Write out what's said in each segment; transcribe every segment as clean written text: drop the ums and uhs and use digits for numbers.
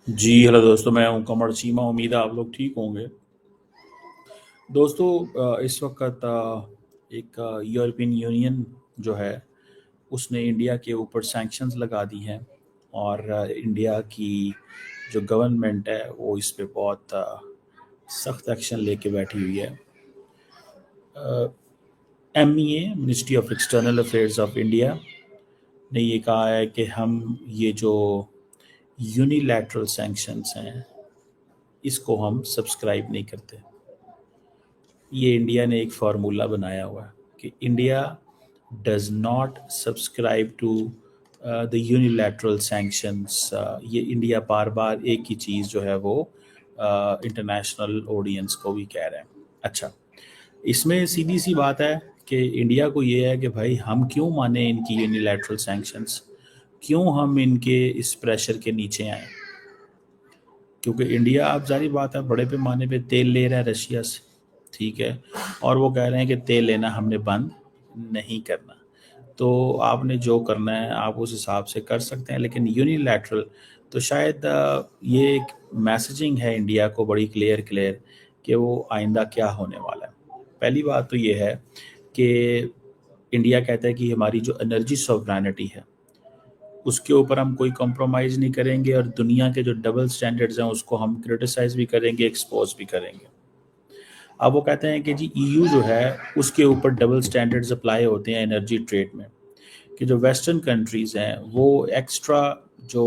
جی hello दोस्तों, मैं हूं कमर चीमा. उम्मीद है आप लोग ठीक होंगे. दोस्तों, इस वक्त एक यूरोपियन यूनियन जो है उसने इंडिया के ऊपर सैंक्शंस लगा दी हैं. और इंडिया की जो गवर्नमेंट है वो इस पे बहुत सख्त एक्शन लेके बैठी हुई है. MEA, ministry of external affairs of India, ने ये कहा है कि हम ये जो यूनिलैटरल सैंक्शंस हैं इसको हम सब्सक्राइब नहीं करते. ये इंडिया ने एक फार्मूला बनाया हुआ है कि India does not subscribe to the unilateral sanctions. ये इंडिया बार बार एक ही चीज़ जो है वो इंटरनेशनल ऑडियंस को भी कह रहे हैं. अच्छा, इसमें सीधी सी बात है कि इंडिया को ये है कि भाई हम क्यों माने इनकी यूनिलैटरल सैंक्शंस, क्यों हम इनके इस प्रेशर के नीचे आए. क्योंकि इंडिया, आप जारी बात है, बड़े पैमाने पे तेल ले रहा है रशिया से, ठीक है, और वो कह रहे हैं कि तेल लेना हमने बंद नहीं करना. तो आपने जो करना है आप उस हिसाब से कर सकते हैं, लेकिन यूनिलैटरल तो शायद ये एक मैसेजिंग है इंडिया को बड़ी क्लियर कि वो आइंदा क्या होने वाला है. पहली बात तो ये है कि इंडिया कहता है कि हमारी जो एनर्जी सॉवरेनिटी है उसके ऊपर हम कोई कॉम्प्रोमाइज़ नहीं करेंगे, और दुनिया के जो डबल स्टैंडर्ड्स हैं उसको हम क्रिटिसाइज़ भी करेंगे, एक्सपोज भी करेंगे. अब वो कहते हैं कि जी EU जो है उसके ऊपर डबल स्टैंडर्ड्स अप्लाई होते हैं एनर्जी ट्रेड में, कि जो वेस्टर्न कंट्रीज़ हैं वो एक्स्ट्रा जो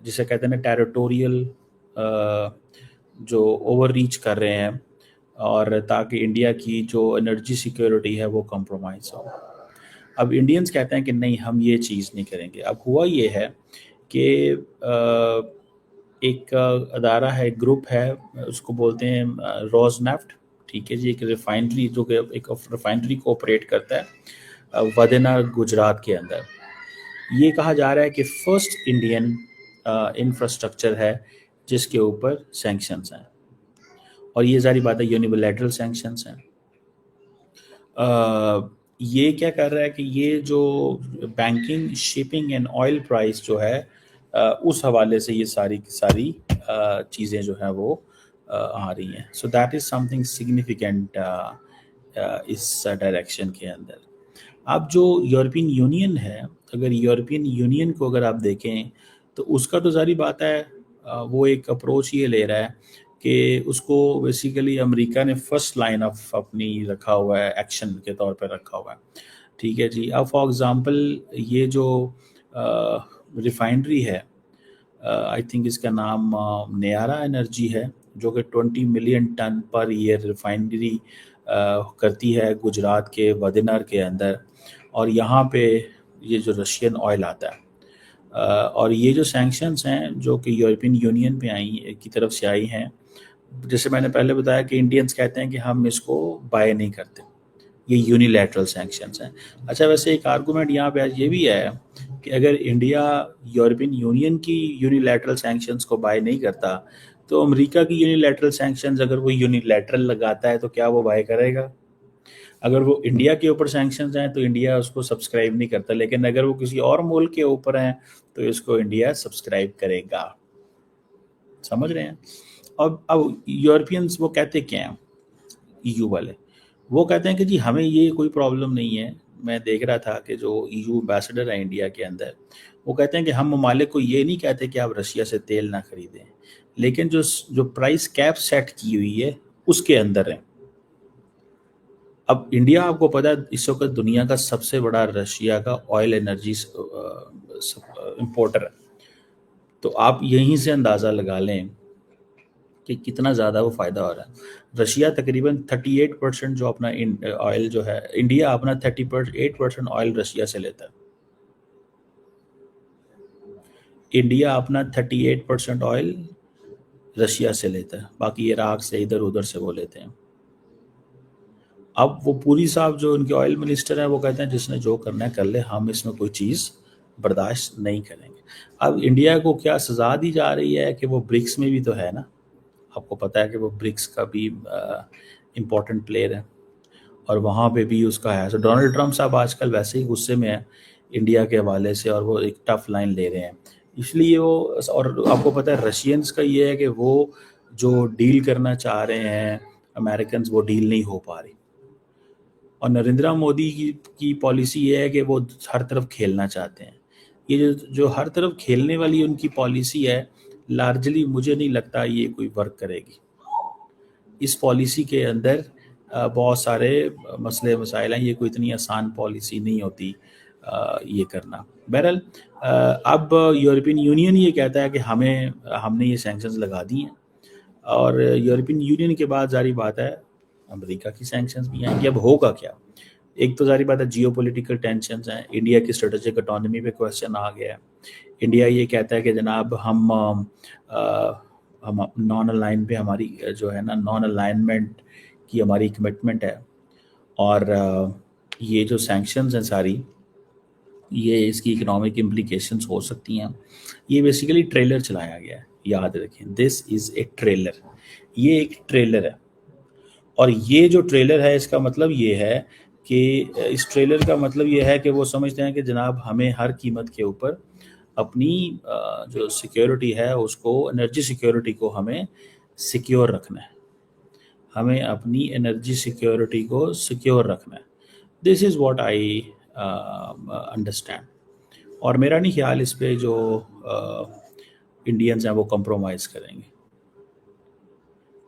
जिसे कहते हैं ना टेरिटोरियल जो ओवर रीच कर रहे हैं, और ताकि इंडिया की जो एनर्जी सिक्योरिटी है वो कॉम्प्रोमाइज़ हो. अब इंडियंस कहते हैं कि नहीं, हम ये चीज़ नहीं करेंगे. अब हुआ ये है कि एक अदारा है, ग्रुप है, उसको बोलते हैं रोजनेफ्ट, ठीक है जी, एक रिफाइनरी जो कि एक रिफाइनरी को ऑपरेट करता है वदेना गुजरात के अंदर. ये कहा जा रहा है कि फर्स्ट इंडियन इंफ्रास्ट्रक्चर है जिसके ऊपर सैंक्शंस हैं, और ये सारी बातें यूनिलैटरल सैंक्शंस हैं. ये क्या कर रहा है कि ये जो banking, shipping and oil price जो है उस हवाले से ये सारी की सारी चीज़ें जो हैं वो आ रही हैं. So that is something significant इस डायरेक्शन के अंदर. अब जो यूरोपियन यूनियन है, अगर यूरोपियन यूनियन को अगर आप देखें तो उसका तो जारी बात है, वो एक अप्रोच ये ले रहा है कि उसको बेसिकली अमेरिका ने फर्स्ट लाइन ऑफ अपनी रखा हुआ है, एक्शन के तौर पर रखा हुआ है, ठीक है जी. अब फॉर एग्ज़ाम्पल ये जो रिफाइनरी है, आई थिंक इसका नाम नयारा एनर्जी है, जो कि 20 million ton per year refinery करती है गुजरात के वदेनर के अंदर, और यहाँ पे ये जो रशियन ऑयल आता है. और ये जो सैंक्शंस हैं जो कि यूरोपियन यूनियन पे आई की तरफ से आई हैं, जैसे मैंने पहले बताया कि इंडियंस कहते हैं कि हम इसको बाय नहीं करते, ये यूनिलैटरल सैंक्शंस हैं. अच्छा, वैसे एक आर्गूमेंट यहाँ पे आज ये भी है कि अगर इंडिया यूरोपियन यूनियन की यूनिलैटरल सैंक्शंस को बाय नहीं करता तो अमेरिका की यूनिलैटरल सैंक्शंस अगर वो यूनिलैटरल लगाता है तो क्या वो बाय करेगा. अगर वो इंडिया के ऊपर सैंक्शंस हैं तो इंडिया उसको सब्सक्राइब नहीं करता, लेकिन अगर वो किसी और मुल्क के ऊपर हैं तो इसको इंडिया सब्सक्राइब करेगा. समझ रहे हैं. अब यूरोपियंस वो कहते क्या हैं, EU वाले, वो कहते हैं कि जी हमें ये कोई प्रॉब्लम नहीं है. मैं देख रहा था कि जो EU एम्बेसडर है इंडिया के अंदर, वो कहते हैं कि हम ममालिक को ये नहीं कहते कि आप रशिया से तेल ना खरीदें, लेकिन जो जो प्राइस कैप सेट की हुई है उसके अंदर है. अब इंडिया, आपको पता है, इस वक्त दुनिया का सबसे बड़ा रशिया का ऑयल एनर्जी इंपोर्टर है. तो आप यहीं से अंदाज़ा लगा लें कि कितना ज़्यादा वो फ़ायदा हो रहा है. रशिया तकरीबन 38% जो अपना ऑयल जो है, इंडिया अपना 38% ऑयल रशिया से लेता है. इंडिया अपना 38% ऑयल रशिया से लेता है, बाकी इराक से इधर उधर से वो लेते हैं. अब वो पूरी साहब जो उनके ऑयल मिनिस्टर हैं वो कहते हैं जिसने जो करना है कर ले, हम इसमें कोई चीज़ बर्दाश्त नहीं करेंगे. अब इंडिया को क्या सज़ा दी जा रही है कि वो ब्रिक्स में भी तो है ना. आपको पता है कि वो ब्रिक्स का भी इम्पोर्टेंट प्लेयर है, और वहाँ पे भी उसका है. तो डोनाल्ड ट्रंप साहब आजकल वैसे ही गुस्से में है इंडिया के हवाले से, और वो एक टफ लाइन ले रहे हैं. इसलिए वो, और आपको पता है रशियंस का ये है कि वो जो डील करना चाह रहे हैं अमेरिकन, वो डील नहीं हो पा रही। और नरेंद्र मोदी की पॉलिसी ये है कि वो हर तरफ खेलना चाहते हैं। ये जो हर तरफ खेलने वाली उनकी पॉलिसी है, लार्जली मुझे नहीं लगता ये कोई वर्क करेगी। इस पॉलिसी के अंदर बहुत सारे मसले मसाइल हैं, ये कोई इतनी आसान पॉलिसी नहीं होती ये करना। बहरहाल अब यूरोपियन यूनियन ये कहता है कि हमने ये सैंक्शंस लगा दी हैं, और यूरोपियन यूनियन के बाद जारी बात है अमेरिका की सैंक्शंस भी आएंगी। अब होगा क्या? एक तो जारी बात है जियो पोलिटिकल टेंशन हैं, इंडिया की स्ट्रेटेजिक ऑटोनॉमी पे क्वेश्चन आ गया है। इंडिया ये कहता है कि जनाब हम नॉन अलाइन पे हमारी जो है ना, नॉन अलाइनमेंट की हमारी कमिटमेंट है, और ये जो सैंक्शंस हैं सारी, ये इसकी इकोनॉमिक इम्प्लीकेशंस हो सकती हैं। ये बेसिकली ट्रेलर चलाया गया है, याद रखें, दिस इज़ ए ट्रेलर, ये एक ट्रेलर है। और ये जो ट्रेलर है इसका मतलब ये है कि इस ट्रेलर का मतलब ये है कि वो समझते हैं कि जनाब हमें हर कीमत के ऊपर अपनी जो सिक्योरिटी है उसको, एनर्जी सिक्योरिटी को हमें सिक्योर रखना है, हमें अपनी एनर्जी सिक्योरिटी को सिक्योर रखना है। This is what I understand. और मेरा नहीं ख्याल इस पे जो इंडियंस हैं वो कंप्रोमाइज़ करेंगे।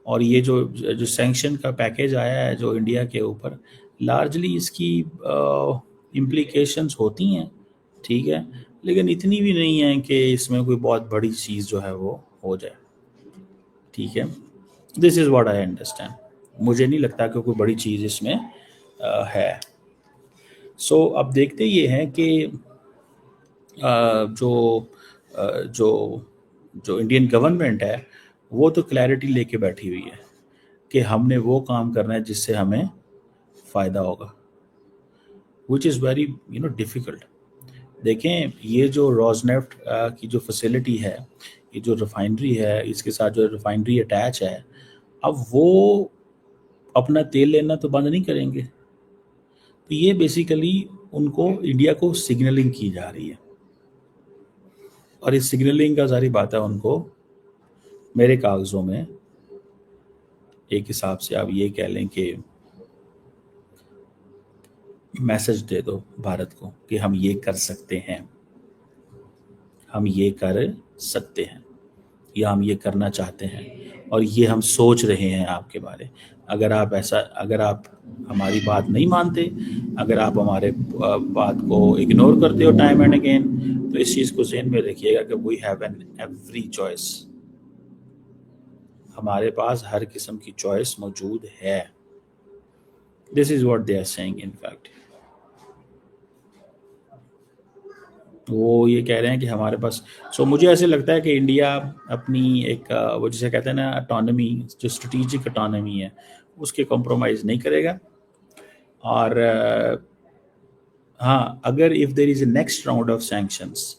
और ये जो सैंक्शन का पैकेज आया है जो इंडिया के ऊपर, लार्जली इसकी इम्प्लीकेशंस होती हैं, ठीक है, लेकिन इतनी भी नहीं है कि इसमें कोई बहुत बड़ी चीज़ जो है वो हो जाए, ठीक है। This is what I understand. मुझे नहीं लगता कि कोई बड़ी चीज़ इसमें है। सो अब देखते ये हैं कि जो जो जो इंडियन गवर्नमेंट है वो तो क्लैरिटी लेके बैठी हुई है कि हमने वो काम करना है जिससे हमें फ़ायदा होगा, विच इज़ वेरी डिफ़िकल्ट। देखें, ये जो रोजनेफ्ट की जो फैसिलिटी है, ये जो रिफाइनरी है, इसके साथ जो रिफाइनरी अटैच है, अब वो अपना तेल लेना तो बंद नहीं करेंगे। तो ये बेसिकली उनको, इंडिया को सिग्नलिंग की जा रही है, और इस सिग्नलिंग का सारी बात है उनको मेरे कागज़ों में एक हिसाब से आप ये कह लें कि मैसेज दे दो भारत को कि हम ये कर सकते हैं, हम ये कर सकते हैं, या हम ये करना चाहते हैं, और ये हम सोच रहे हैं आपके बारे। अगर आप हमारी बात नहीं मानते, अगर आप हमारे बात को इग्नोर करते हो टाइम एंड अगेन, तो इस चीज़ को ज़हन में रखिएगा कि we have an every choice, हमारे पास हर किस्म की चॉइस मौजूद है। This is what they are saying in fact. वो ये कह रहे हैं कि हमारे पास, मुझे ऐसे लगता है कि इंडिया अपनी एक वो जिसे कहते हैं ना ऑटोनॉमी, जो स्ट्रेटेजिक ऑटोनॉमी है, उसके कॉम्प्रोमाइज़ नहीं करेगा। और हाँ, अगर if there is a next round of sanctions,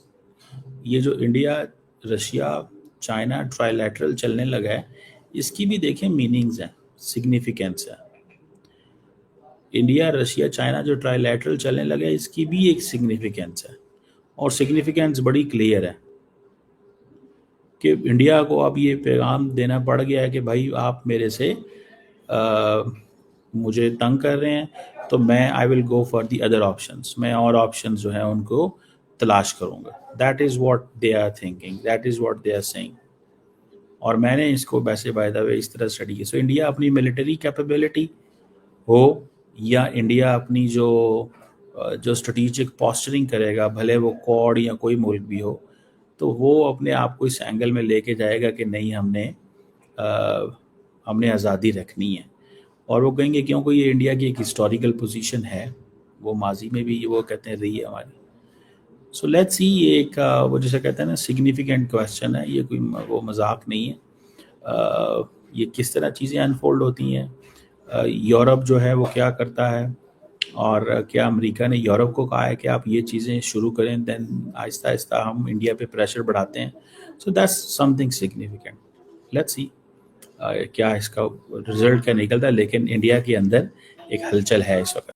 ये जो इंडिया, रशिया, चाइना ट्राइलैटरल चलने लगा है, इसकी भी देखें मीनिंग्स हैं, सिग्निफिकेंस है। इंडिया, रशिया, चाइना जो ट्राइलैटरल चलने लगा है, इसकी भी एक सिग्निफिकेंस है, और सिग्निफिकेंस बड़ी क्लियर है कि इंडिया को अब ये पैगाम देना पड़ गया है कि भाई आप मेरे से मुझे तंग कर रहे हैं, तो मैं I will go for the other options, मैं और ऑप्शंस जो है उनको तलाश करूँगा। That is what they are thinking, that is what they are saying. और मैंने इसको वैसे बाय द वे इस तरह स्टडी की। सो इंडिया अपनी मिलिट्री कैपेबिलिटी हो, या इंडिया अपनी जो स्ट्रेटेजिक पॉस्चरिंग करेगा, भले वो क्वाड या कोई मुल्क भी हो, तो वो अपने आप को इस एंगल में लेके जाएगा कि नहीं, हमने आज़ादी रखनी है। और वो कहेंगे क्योंकि ये इंडिया की एक हिस्टोरिकल पोजीशन है, वो माजी में भी वो कहते हैं रही है हमारी। सो लेट्स सी, ये एक वो जैसे कहते हैं ना सिग्निफिकेंट क्वेश्चन है, ये कोई वो मजाक नहीं है। ये किस तरह चीज़ें अनफोल्ड होती हैं, यूरोप जो है वो क्या करता है, और क्या अमेरिका ने यूरोप को कहा है कि आप ये चीज़ें शुरू करें, देन आहिस्ता आहिस्ता हम इंडिया पे प्रेशर बढ़ाते हैं। So that's something significant. Let's see क्या इसका रिजल्ट क्या निकलता है, लेकिन इंडिया के अंदर एक हलचल है इस वक्त।